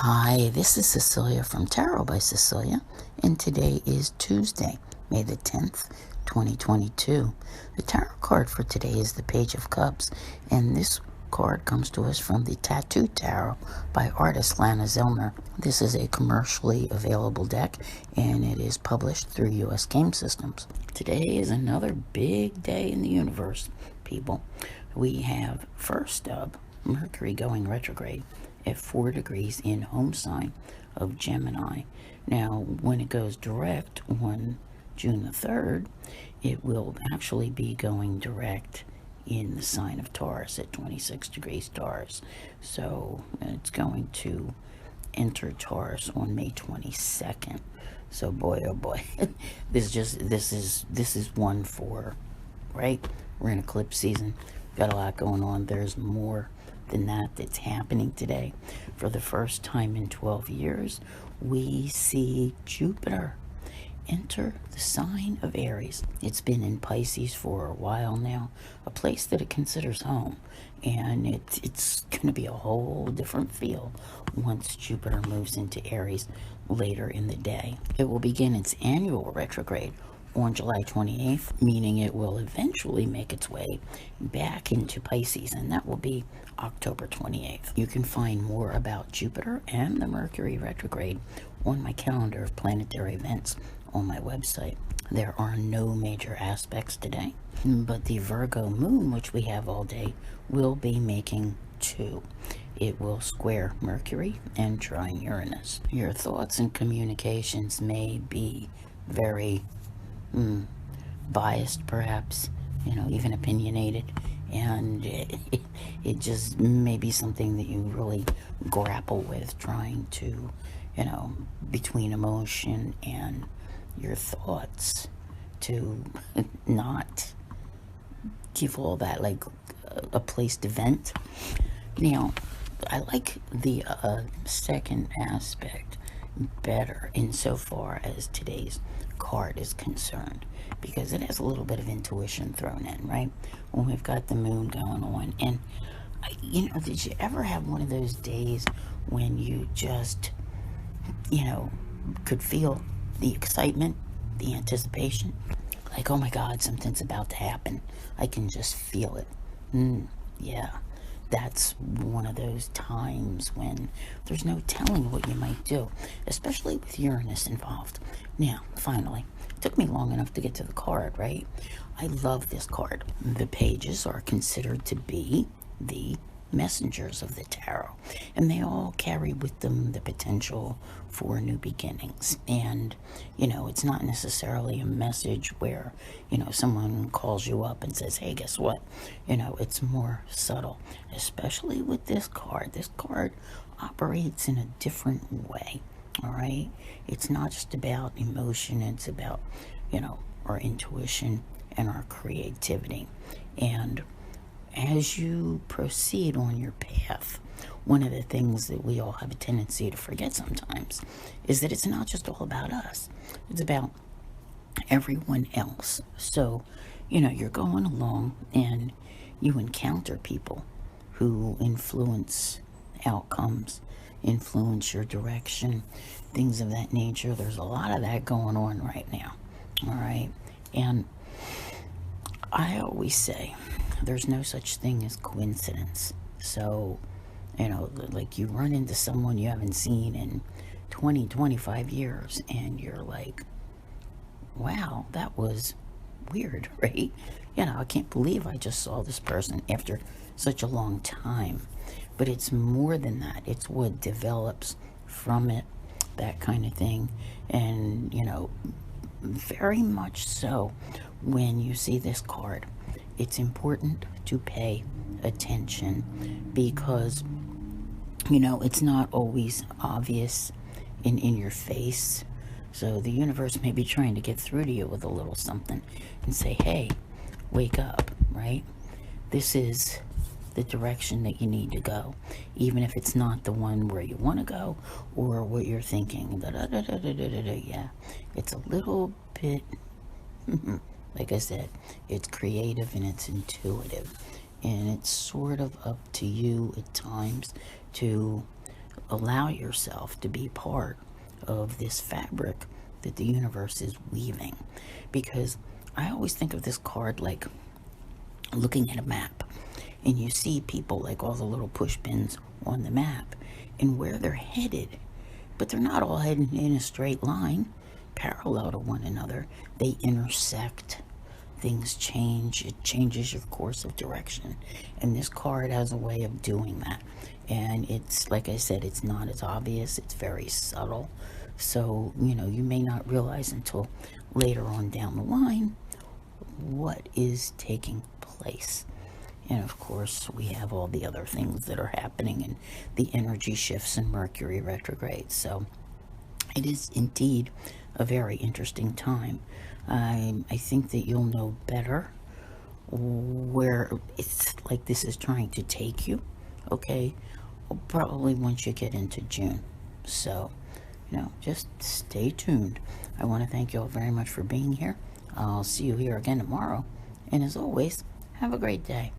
Hi, this is Cecilia from Tarot by Cecilia, and today is Tuesday, May the 10th, 2022. The tarot card for today is the Page of Cups, and this card comes to us from the Tattoo Tarot by artist Lana Zellner. This is a commercially available deck, and it is published through U.S. Game Systems. Today is another big day in the universe, people. We have, first up, Mercury going retrograde at 4 degrees in home sign of Gemini. Now, when it goes direct on June the 3rd, it will actually be going direct in the sign of Taurus at 26 degrees Taurus. So it's going to enter Taurus on May 22nd. So boy, oh boy, this is one for, right? We're in eclipse season. Got a lot going on. There's more than that's happening today. For the first time in 12 years, we see Jupiter enter the sign of Aries. It's been in Pisces for a while now, a place that it considers home, and it's going to be a whole different feel once Jupiter moves into Aries later in the day. It will begin its annual retrograde on July 28th, meaning it will eventually make its way back into Pisces, and that will be October 28th. You can find more about Jupiter and the Mercury retrograde on my calendar of planetary events on my website. There are no major aspects today, but the Virgo moon, which we have all day, will be making two. It will square Mercury and trine Uranus. Your thoughts and communications may be very biased, perhaps, even opinionated, and it just may be something that you really grapple with, trying to, between emotion and your thoughts, to not give all that like a place to vent. Now, I like the second aspect better insofar as today's card is concerned, because it has a little bit of intuition thrown in, right? When we've got the moon going on. And did you ever have one of those days when you just could feel the excitement, the anticipation, like, oh my god, something's about to happen, I can just feel it? Yeah, that's one of those times when there's no telling what you might do, especially with Uranus involved. Now, finally, it took me long enough to get to the card, right? I love this card. The pages are considered to be the messengers of the tarot, and they all carry with them the potential for new beginnings. And it's not necessarily a message where someone calls you up and says, hey, guess what? It's more subtle, especially with this card. This card operates in a different way. All right, it's not just about emotion, it's about our intuition and our creativity. And as you proceed on your path, one of the things that we all have a tendency to forget sometimes is that it's not just all about us. It's about everyone else. So, you're going along and you encounter people who influence outcomes, influence your direction, things of that nature. There's a lot of that going on right now. All right. And I always say there's no such thing as coincidence. So, like, you run into someone you haven't seen in 20, 25 years, and you're like, wow, that was weird, right? I can't believe I just saw this person after such a long time. But it's more than that. It's what develops from it, that kind of thing. And, very much so, when you see this card, it's important to pay attention, because it's not always obvious in your face. So the universe may be trying to get through to you with a little something and say, hey, wake up, right? This is the direction that you need to go, even if it's not the one where you want to go or what you're thinking. Yeah, it's a little bit like I said, it's creative and it's intuitive, and it's sort of up to you at times to allow yourself to be part of this fabric that the universe is weaving. Because I always think of this card like looking at a map, and you see people like all the little push pins on the map and where they're headed, but they're not all heading in a straight line parallel to one another. They intersect. Things change. It changes your course of direction, and this card has a way of doing that. And it's, like I said, it's not as obvious. It's very subtle, so you may not realize until later on down the line what is taking place. And of course, we have all the other things that are happening and the energy shifts in Mercury retrograde. So it is indeed a very interesting time. I think that you'll know better where it's like this is trying to take you, okay? Probably once you get into June. So, just stay tuned. I want to thank you all very much for being here. I'll see you here again tomorrow. And as always, have a great day.